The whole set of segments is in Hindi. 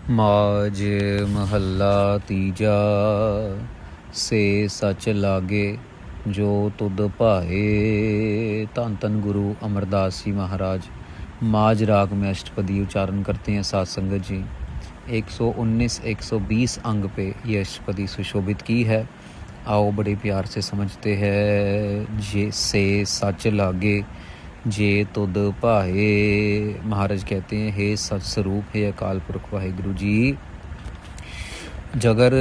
ਮਾਝ ਮਹੱਲਾ ਤੀਜਾ। ਸੇ ਸੱਚ ਲਾਗੇ ਜੋ ਤੁਧ ਭਾਏ। ਧੰਨ ਧੰਨ गुरु अमरदास जी महाराज। माज राग में अष्टपदी उच्चारण करते हैं साथ संगत जी। 119 120 अंग पे ये अष्टपदी सुशोभित की है। आओ बड़े प्यार से समझते हैं। जे से सच लागे जे तुद भाए। महाराज कहते हैं, हे सच स्वरूप, हे अकाल पुरख वाहिगुरु जी, अगर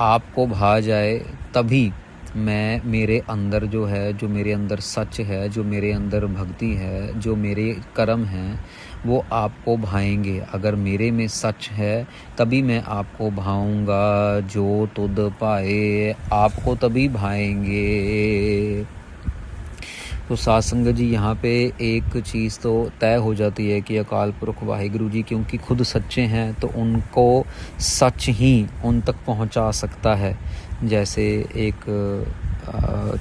आपको भा जाए तभी मैं मेरे अंदर जो है, जो मेरे अंदर सच है, जो मेरे अंदर भक्ति है, जो मेरे कर्म हैं, वो आपको भाएंगे। अगर मेरे में सच है तभी मैं आपको भाऊंगा। जो तुद पाए, आपको तभी भाएंगे। तो साध संगत जी, यहाँ पे एक चीज़ तो तय हो जाती है कि अकाल पुरख वाहिगुरु जी क्योंकि खुद सच्चे हैं तो उनको सच ही उन तक पहुँचा सकता है। जैसे एक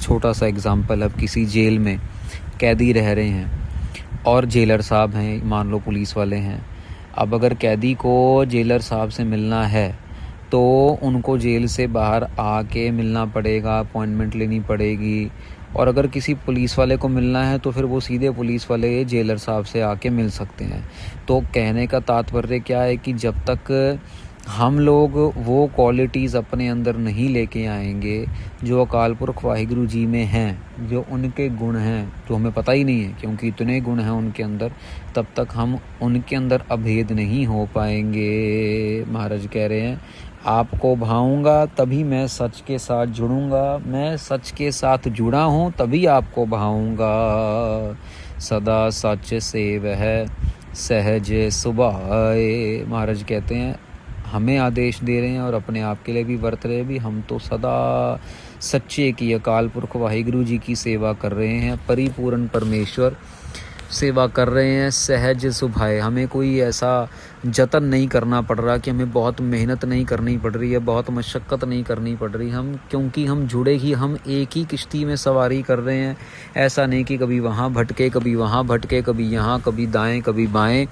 छोटा सा एग्ज़ाम्पल, अब किसी जेल में कैदी रह रहे हैं और जेलर साहब हैं, मान लो पुलिस वाले हैं। अब अगर कैदी को जेलर साहब से मिलना है तो उनको जेल से बाहर आके मिलना पड़ेगा, अपॉइंटमेंट लेनी पड़ेगी। और अगर किसी पुलिस वाले को मिलना है तो फिर वो सीधे पुलिस वाले जेलर साहब से आके मिल सकते हैं। तो कहने का तात्पर्य क्या है कि जब तक हम लोग वो क्वालिटीज़ अपने अंदर नहीं लेके आएंगे जो अकाल पुरख वाहिगुरु जी में हैं, जो उनके गुण हैं, जो हमें पता ही नहीं है क्योंकि इतने गुण हैं उनके अंदर, तब तक हम उनके अंदर अभेद नहीं हो पाएंगे। महाराज कह रहे हैं, आपको भाऊंगा तभी मैं सच के साथ जुड़ूंगा। मैं सच के साथ जुड़ा हूँ तभी आपको भाऊंगा। सदा सच सेव है सहज सुभाए। महाराज कहते हैं, हमें आदेश दे रहे हैं और अपने आप के लिए भी वर्त रहे भी, हम तो सदा सच्चे की अकाल पुरख वाहिगुरु जी की सेवा कर रहे हैं। परिपूर्ण परमेश्वर सेवा कर रहे हैं, सहज सुभाए। हमें कोई ऐसा जतन नहीं करना पड़ रहा कि हमें बहुत मेहनत नहीं करनी पड़ रही है, बहुत मशक्क़त नहीं करनी पड़ रही। हम क्योंकि हम जुड़े ही, हम एक ही किश्ती में सवारी कर रहे हैं। ऐसा नहीं कि कभी वहाँ भटके, कभी वहाँ भटके, कभी यहाँ, कभी दाएं, कभी बाएं।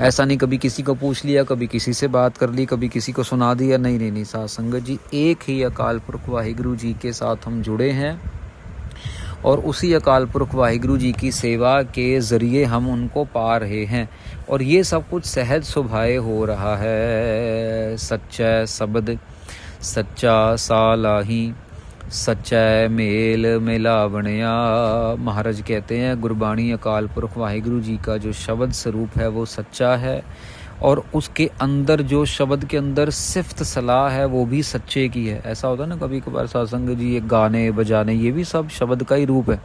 ऐसा नहीं कभी किसी को पूछ लिया, कभी किसी से बात कर ली, कभी किसी को सुना दिया। नहीं नहीं नहीं, साध संगत जी, एक ही अकाल पुरख वाहिगुरु जी के साथ हम जुड़े हैं और उसी अकाल पुरख वाहिगुरु जी की सेवा के ज़रिए हम उनको पा रहे हैं। और ये सब कुछ सहज स्वभाव हो रहा है। सच्चा शब्द सच्चा सालाही, सच्चा मेल मिलावणिया। महाराज कहते हैं, गुरबाणी अकाल पुरख वाहिगुरु जी का जो शब्द स्वरूप है वो सच्चा है और उसके अंदर जो शब्द के अंदर सिफ्त सलाह है वो भी सच्चे की है। ऐसा होता है ना कभी कभार सत्संग जी, ये गाने बजाने ये भी सब शब्द का ही रूप है,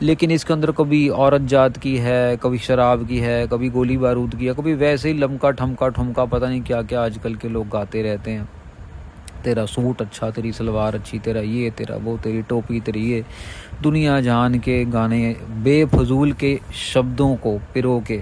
लेकिन इसके अंदर कभी औरत जात की है, कभी शराब की है, कभी गोली बारूद की है, कभी वैसे ही लमका ठमका ठुमका पता नहीं क्या क्या आजकल के लोग गाते रहते हैं। तेरा सूट अच्छा, तेरी सलवार अच्छी, तेरा ये, तेरा वो, तेरी टोपी, तेरी ये, दुनिया जान के गाने बेफजूल के शब्दों को पिरो के,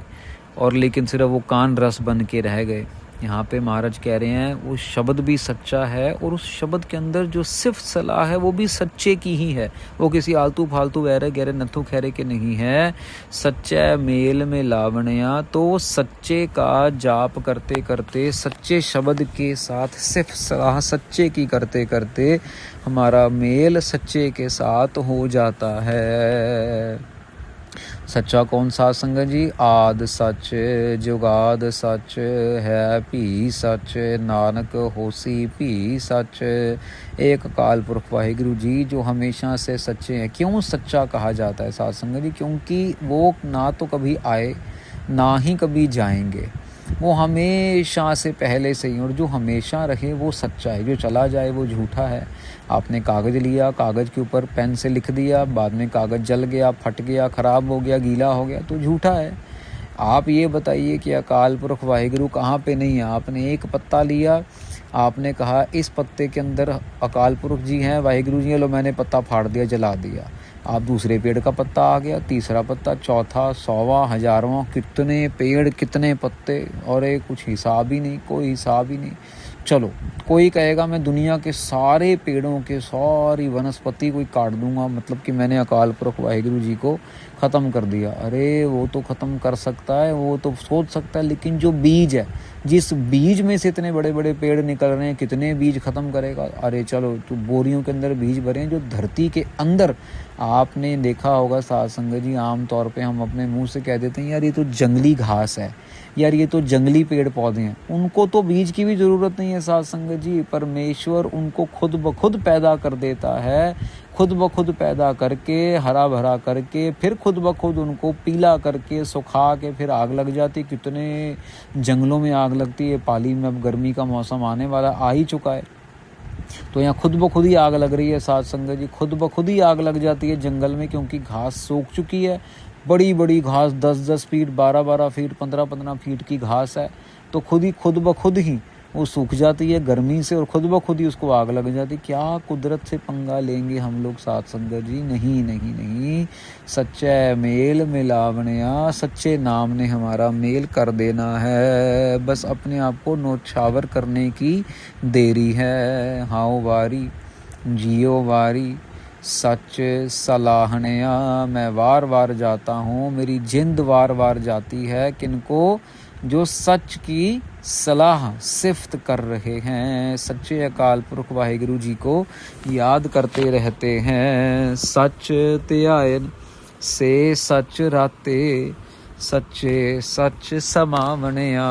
और लेकिन सिर्फ वो कान रस बन के रह गए। यहाँ पे महाराज कह रहे हैं वो शब्द भी सच्चा है और उस शब्द के अंदर जो सिर्फ सलाह है वो भी सच्चे की ही है। वो किसी आलतू फालतू वैरे गहरे नथु खैरे के नहीं है। सच्चा मेल में लावणिया, तो सच्चे का जाप करते करते, सच्चे शब्द के साथ सिर्फ सलाह सच्चे की करते करते हमारा मेल सच्चे के साथ हो जाता है। सच्चा कौन सा संगत जी? आद सच जुगाद सच है भी सच, नानक होसी भी सच। एक अकाल पुरख वाहिगुरु जी जो हमेशा से सच्चे हैं। क्यों सच्चा कहा जाता है साध संगत जी? क्योंकि वो ना तो कभी आए ना ही कभी जाएंगे, वो हमेशा से पहले से ही, और जो हमेशा रहे वो सच्चा है, जो चला जाए वो झूठा है। आपने कागज़ लिया, कागज़ के ऊपर पेन से लिख दिया, बाद में कागज़ जल गया, फट गया, ख़राब हो गया, गीला हो गया, तो झूठा है। आप ये बताइए कि अकाल पुरख वाहिगुरु कहाँ पे नहीं है? आपने एक पत्ता लिया, आपने कहा इस पत्ते के अंदर अकाल पुरख जी हैं, वाहिगुरु जी हैं, लो मैंने पत्ता फाड़ दिया, जला दिया। आप दूसरे पेड़ का पत्ता आ गया, तीसरा पत्ता, चौथा, 100वां, 1000वां, कितने पेड़, कितने पत्ते, और ये कुछ हिसाब ही नहीं, कोई हिसाब ही नहीं। चलो कोई कहेगा मैं दुनिया के सारे पेड़ों के सारी वनस्पति कोई काट दूंगा, मतलब कि मैंने अकाल पुरख वाहिगुरु जी को ख़त्म कर दिया। अरे वो तो ख़त्म कर सकता है, वो तो सोच सकता है, लेकिन जो बीज है, जिस बीज में से इतने बड़े बड़े पेड़ निकल रहे हैं, कितने बीज ख़त्म करेगा। अरे चलो तो बोरियों के अंदर बीज भरे हैं जो धरती के अंदर। आपने देखा होगा साध संगत जी, आम तौर पे हम अपने मुंह से कह देते हैं यार ये तो जंगली घास है, यार ये तो जंगली पेड़ पौधे हैं। उनको तो बीज की भी ज़रूरत नहीं है साध संगत जी, परमेश्वर उनको खुद ब खुद पैदा कर देता है, खुद ब खुद पैदा करके हरा भरा करके फिर खुद ब खुद उनको पीला करके सुखा के फिर आग लग जाती। कितने जंगलों में आग लगती है, पाली में अब गर्मी का मौसम आने वाला, आ ही चुका है, तो यहाँ खुद ब खुद ही आग लग रही है साध संगत जी, खुद ब खुद ही आग लग जाती है जंगल में, क्योंकि घास सूख चुकी है। बड़ी बड़ी घास 10-10 फीट 12-12 फीट 15-15 फीट की घास है, तो खुद ब खुद ही वो सूख जाती है गर्मी से और खुद ब खुद ही उसको आग लग जाती। क्या कुदरत से पंगा लेंगे हम लोग साध संगत जी? नहीं नहीं नहीं, सच्चा मेल मिलावनिया, सच्चे नाम ने हमारा मेल कर देना है, बस अपने आप को नौछावर करने की देरी है। हाओ वारी जियो वारी सच सलाहनिया, मैं वार वार जाता हूँ, मेरी जिंद वार वार जाती है किनको? जो सच की सलाह सिफ्त कर रहे हैं, सच्चे अकाल पुरख वाहिगुरु जी को याद करते रहते हैं। सच त्यायन से सच राते, सच्चे सच समावनिया।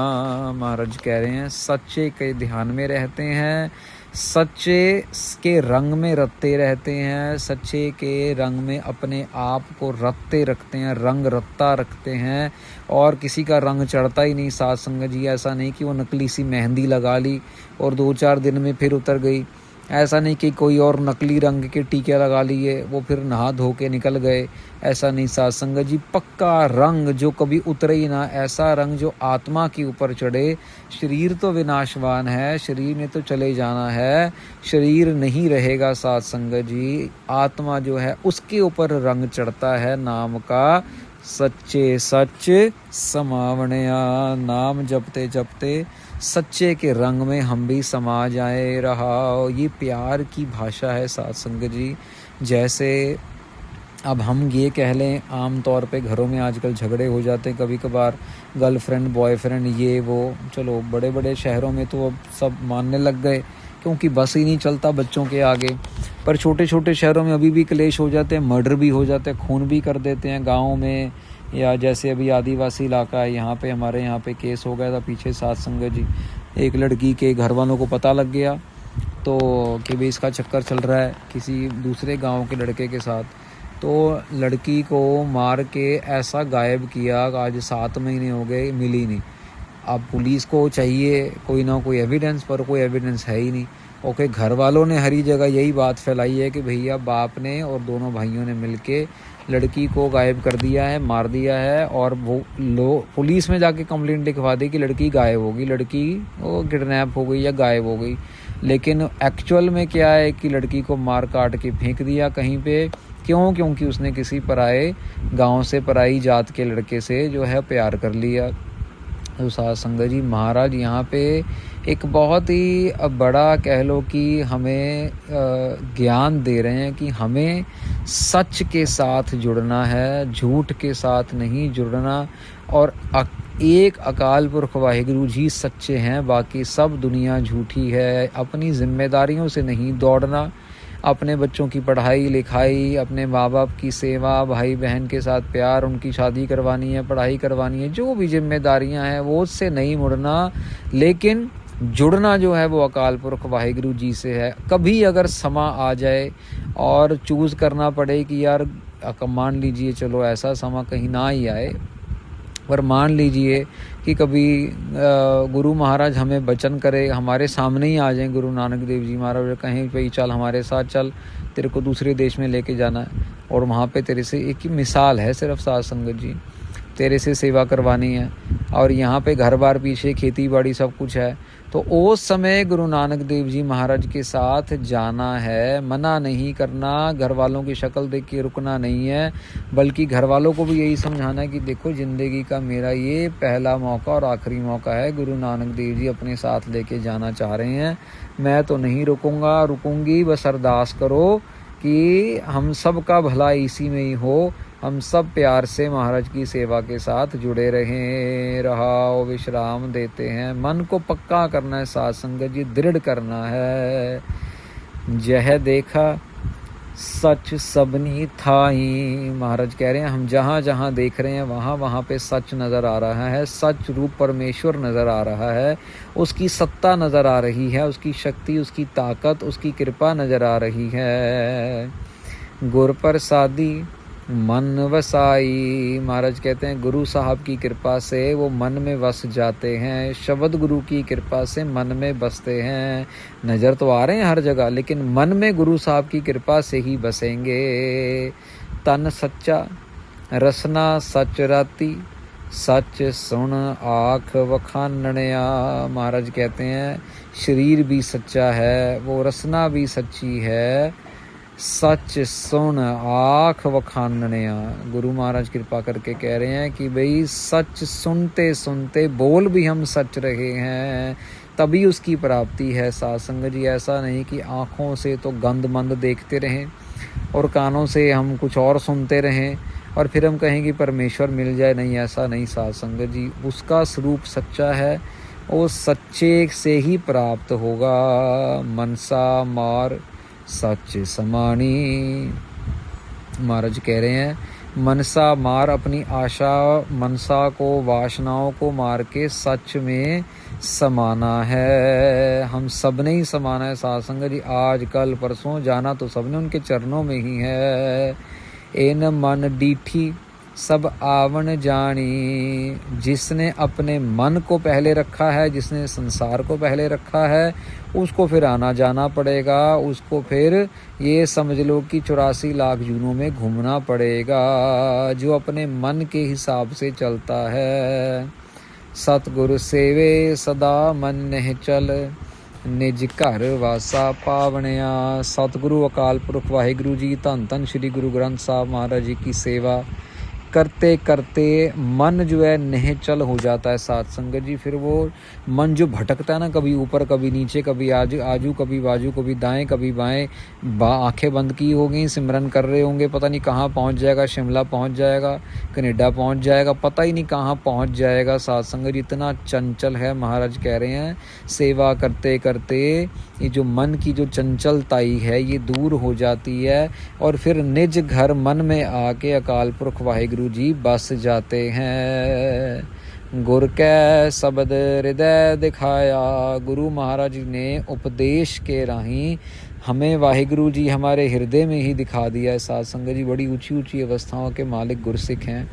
महाराज कह रहे हैं सच्चे के ध्यान में रहते हैं, सच्चे के रंग में रत्ते रहते हैं, सच्चे के रंग में अपने आप को रत्ते रखते हैं, रंग रत्ता रखते हैं, और किसी का रंग चढ़ता ही नहीं साध संगत जी। ऐसा नहीं कि वो नकली सी मेहंदी लगा ली और 2-4 दिन में फिर उतर गई, ऐसा नहीं कि कोई और नकली रंग के टीके लगा लिए वो फिर नहा धो के निकल गए, ऐसा नहीं साध संगत जी। पक्का रंग जो कभी उतरे ही ना, ऐसा रंग जो आत्मा के ऊपर चढ़े। शरीर तो विनाशवान है, शरीर ने तो चले जाना है, शरीर नहीं रहेगा साध संगत जी। आत्मा जो है उसके ऊपर रंग चढ़ता है नाम का, सच्चे सच समावनिया। नाम जपते जपते सच्चे के रंग में हम भी समा जाए रहा। ये प्यार की भाषा है साध संगत जी। जैसे अब हम ये कह लें, आम तौर पे घरों में आजकल झगड़े हो जाते हैं कभी कभार, गर्लफ्रेंड बॉयफ्रेंड ये वो। चलो बड़े बड़े शहरों में तो अब सब मानने लग गए क्योंकि बस ही नहीं चलता बच्चों के आगे, पर छोटे छोटे शहरों में अभी भी क्लेश हो जाते हैं, मर्डर भी हो जाते हैं, खून भी कर देते हैं गाँव में। या जैसे अभी आदिवासी इलाका है यहाँ पे, हमारे यहाँ पे केस हो गया था पीछे साध संगत जी, एक लड़की के घर वालों को पता लग गया तो कि भाई इसका चक्कर चल रहा है किसी दूसरे गांव के लड़के के साथ, तो लड़की को मार के ऐसा गायब किया, आज 7 महीने हो गए मिली नहीं। अब पुलिस को चाहिए कोई ना कोई एविडेंस, पर कोई एविडेंस है ही नहीं। ओके, घर वालों ने हरी जगह यही बात फैलाई है कि भैया बाप ने और दोनों भाइयों ने मिलके लड़की को गायब कर दिया है, मार दिया है, और वो पुलिस में जाके कंप्लेंट लिखवा दी कि लड़की गायब होगी, लड़की वो किडनैप हो गई या गायब हो गई। लेकिन एक्चुअल में क्या है कि लड़की को मार काट के फेंक दिया कहीं पे। क्यों? क्योंकि उसने किसी पराए गांव से, पराई जात के लड़के से जो है प्यार कर लिया। तो साध संगत जी महाराज यहाँ पे एक बहुत ही बड़ा कह लो कि हमें ज्ञान दे रहे हैं कि हमें सच के साथ जुड़ना है, झूठ के साथ नहीं जुड़ना। और एक अकाल पुरख वाहिगुरु जी सच्चे हैं, बाकी सब दुनिया झूठी है। अपनी जिम्मेदारियों से नहीं दौड़ना, अपने बच्चों की पढ़ाई लिखाई, अपने माँ बाप की सेवा, भाई बहन के साथ प्यार, उनकी शादी करवानी है, पढ़ाई करवानी है, जो भी जिम्मेदारियां हैं वो उससे नहीं मुड़ना। लेकिन जुड़ना जो है वो अकाल पुरख वाहिगुरु जी से है। कभी अगर समा आ जाए और चूज़ करना पड़े कि यार मान लीजिए चलो ऐसा समा कहीं ना ही आए, पर मान लीजिए कि कभी गुरु महाराज हमें वचन करे, हमारे सामने ही आ जाएं गुरु नानक देव जी महाराज, कहीं पे चल हमारे साथ चल, तेरे को दूसरे देश में लेके जाना है और वहाँ पे तेरे से एक ही मिसाल है सिर्फ साध संगत जी, तेरे से सेवा करवानी है, और यहाँ पे घर बार पीछे खेती बाड़ी सब कुछ है। तो उस समय गुरु नानक देव जी महाराज के साथ जाना है, मना नहीं करना, घर वालों की शक्ल देख के रुकना नहीं है, बल्कि घर वालों को भी यही समझाना है कि देखो ज़िंदगी का मेरा ये पहला मौका और आखिरी मौका है, गुरु नानक देव जी अपने साथ लेके जाना चाह रहे हैं, मैं तो नहीं रुकूंगी, बस अरदास करो कि हम सब का भला इसी में ही हो, हम सब प्यार से महाराज की सेवा के साथ जुड़े रहें। रहाओ विश्राम देते हैं, मन को पक्का करना है साध संगत जी, दृढ़ करना है। जह देखा सच सबनी थाई, महाराज कह रहे हैं हम जहाँ जहाँ देख रहे हैं वहाँ वहाँ पे सच नज़र आ रहा है, सच रूप परमेश्वर नज़र आ रहा है, उसकी सत्ता नज़र आ रही है, उसकी शक्ति, उसकी ताकत, उसकी कृपा नज़र आ रही है। गुर प्रसादी मन वसाई, महाराज कहते हैं गुरु साहब की कृपा से वो मन में बस जाते हैं, शब्द गुरु की कृपा से मन में बसते हैं। नज़र तो आ रहे हैं हर जगह, लेकिन मन में गुरु साहब की कृपा से ही बसेंगे। तन सच्चा रसना सच राती, सच सुन आँख वखानणया, महाराज कहते हैं शरीर भी सच्चा है, वो रसना भी सच्ची है, सच सुन आँख वखानणया। गुरु महाराज कृपा करके कह रहे हैं कि भाई सच सुनते सुनते बोल भी हम सच रहे हैं, तभी उसकी प्राप्ति है। साध संगत जी, ऐसा नहीं कि आँखों से तो गंद मंद देखते रहें और कानों से हम कुछ और सुनते रहें और फिर हम कहें कि परमेश्वर मिल जाए, नहीं, ऐसा नहीं साध संगत जी। उसका स्वरूप सच्चा है, वो सच्चे से ही प्राप्त होगा। मनसा मार सच समानी, महाराज कह रहे हैं मनसा मार, अपनी आशा मनसा को, वासनाओं को मार के सच में समाना है। हम सब ने ही समाना है साध संगत जी, आज कल परसों जाना तो सबने उनके चरणों में ही है। इन मन डीठी सब आवन जानी, जिसने अपने मन को पहले रखा है, जिसने संसार को पहले रखा है, उसको फिर आना जाना पड़ेगा, उसको फिर ये समझ लो कि 84 लाख जूनों में घूमना पड़ेगा। जो अपने मन के हिसाब से चलता है, सतगुरु सेवे सदा मन नेह चल, निज घर वासा पावनिया। सतगुरु अकाल पुरख वाहिगुरु जी, धन धन श्री गुरु ग्रंथ साहब महाराज जी की सेवा करते करते मन जो है निहचल हो जाता है साध संगत जी। फिर वो मन जो भटकता है ना, कभी ऊपर कभी नीचे, कभी आजू कभी बाजू, कभी दाएं कभी बाएं, आंखें बंद की हो गई, सिमरन कर रहे होंगे, पता नहीं कहाँ पहुँच जाएगा, शिमला पहुँच जाएगा, कनाडा पहुँच जाएगा, पता ही नहीं कहाँ पहुँच जाएगा। साध संगत जी इतना चंचल है, महाराज कह रहे हैं सेवा करते करते ये जो मन की जो चंचलताई है ये दूर हो जाती है और फिर निज घर मन में आके अकाल पुरख वाहिगुरु जी बस जाते हैं। गुर कै शब्द हृदय दिखाया, गुरु महाराज जी ने उपदेश के राही हमें वाहिगुरु जी हमारे हृदय में ही दिखा दिया है। साध संगत जी बड़ी ऊंची ऊंची अवस्थाओं के मालिक गुरसिख हैं।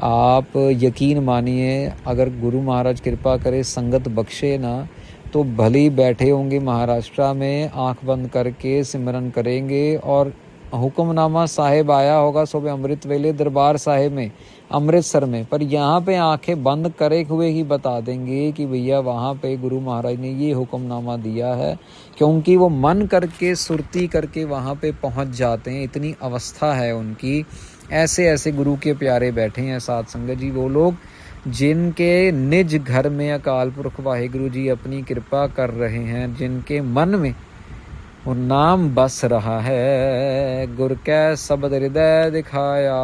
आप यकीन मानिए, अगर गुरु महाराज कृपा करे, संगत बख्शे ना, तो भले ही बैठे होंगे महाराष्ट्र में, आंख बंद करके सिमरन करेंगे और हुक्मनामा साहिब आया होगा सुबह अमृत वेले दरबार साहिब में अमृतसर में, पर यहाँ पे आंखें बंद करे हुए ही बता देंगे कि भैया वहाँ पे गुरु महाराज ने ये हुक्मनामा दिया है, क्योंकि वो मन करके सुरती करके वहाँ पे पहुँच जाते हैं, इतनी अवस्था है उनकी। ऐसे ऐसे गुरु के प्यारे बैठे हैं साध संगत जी, वो लोग जिनके निज घर में अकाल पुरख वाहिगुरु जी अपनी कृपा कर रहे हैं, जिनके मन में वो नाम बस रहा है। गुर कै शब्द हृदय दिखाया,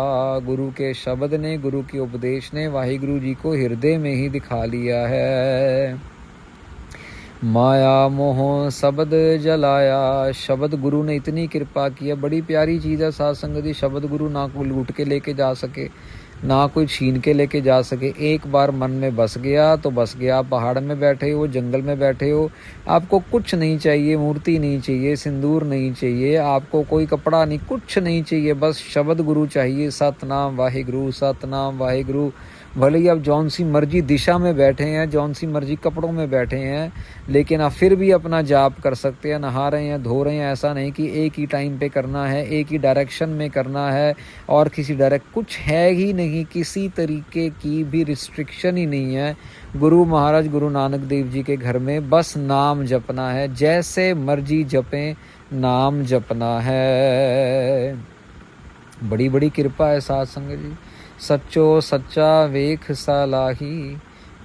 गुरु के शब्द ने, गुरु के उपदेश ने वाहिगुरु जी को हृदय में ही दिखा लिया है। माया मोह शब्द जलाया, शब्द गुरु ने इतनी कृपा किया, बड़ी प्यारी चीज़ है साध संगत जी। शब्द गुरु ना कोई लूट के लेके जा सके, ना कोई छीन के लेके जा सके, एक बार मन में बस गया तो बस गया। आप पहाड़ में बैठे हो, जंगल में बैठे हो, आपको कुछ नहीं चाहिए, मूर्ति नहीं चाहिए, सिंदूर नहीं चाहिए, आपको कोई कपड़ा नहीं, कुछ नहीं चाहिए, बस शब्द गुरु चाहिए। सतनाम वाहिगुरु, सतनाम वाहिगुरु, भले ही आप जौन सी मर्जी दिशा में बैठे हैं, जौन सी मर्जी कपड़ों में बैठे हैं, लेकिन आप फिर भी अपना जाप कर सकते हैं। नहा रहे हैं, धो रहे हैं, ऐसा नहीं कि एक ही टाइम पे करना है, एक ही डायरेक्शन में करना है और किसी कुछ है ही नहीं, किसी तरीके की भी रिस्ट्रिक्शन ही नहीं है। गुरु महाराज गुरु नानक देव जी के घर में बस नाम जपना है, जैसे मर्जी जपें, नाम जपना है। बड़ी बड़ी कृपा है साध संगत जी। सच्चो सच्चा वेख सालाही,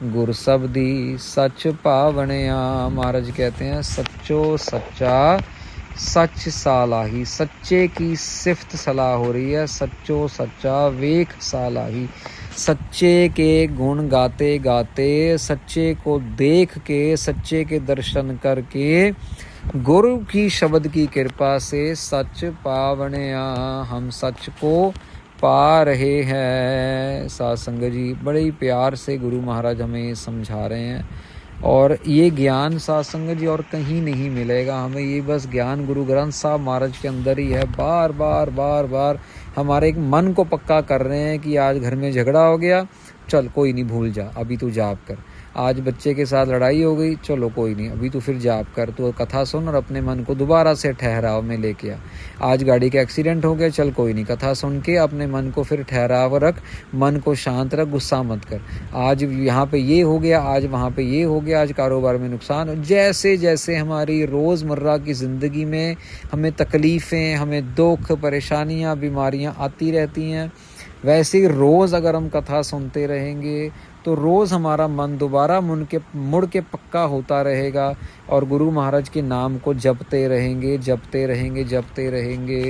गुर शब्दी सच पावणिया। महाराज कहते हैं सच्चो सच्चा सच सालाही, सच्चे की सिफ्त सलाह हो रही है। सच्चो सच्चा वेख सालाही, सच्चे के गुण गाते गाते, सच्चे को देख के, सच्चे के दर्शन करके, गुरु की शब्द की कृपा से सच पावणिया, हम सच को पा रहे हैं। साध संगत जी बड़े ही प्यार से गुरु महाराज हमें समझा रहे हैं और ये ज्ञान साध संगत जी और कहीं नहीं मिलेगा हमें। ये बस ज्ञान गुरु ग्रंथ साहब महाराज के अंदर ही है। बार बार बार बार हमारे एक मन को पक्का कर रहे हैं कि आज घर में झगड़ा हो गया, चल कोई नहीं, भूल जा, अभी तू जाप कर। आज बच्चे के साथ लड़ाई हो गई, चलो कोई नहीं, अभी तू फिर जाप कर, तू कथा सुन और अपने मन को दोबारा से ठहराव में लेके आ। आज गाड़ी का एक्सीडेंट हो गया, चल कोई नहीं, कथा सुन के अपने मन को फिर ठहराव रख, मन को शांत रख, गुस्सा मत कर। आज यहाँ पे ये हो गया, आज वहाँ पे ये हो गया, आज कारोबार में नुकसान। जैसे जैसे हमारी रोज़मर्रा की ज़िंदगी में हमें तकलीफ़ें, हमें दुख, परेशानियाँ, बीमारियाँ आती रहती हैं, वैसे ही रोज़ अगर हम कथा सुनते रहेंगे तो रोज़ हमारा मन दोबारा मुड़ के पक्का होता रहेगा और गुरु महाराज के नाम को जपते रहेंगे, जपते रहेंगे, जपते रहेंगे।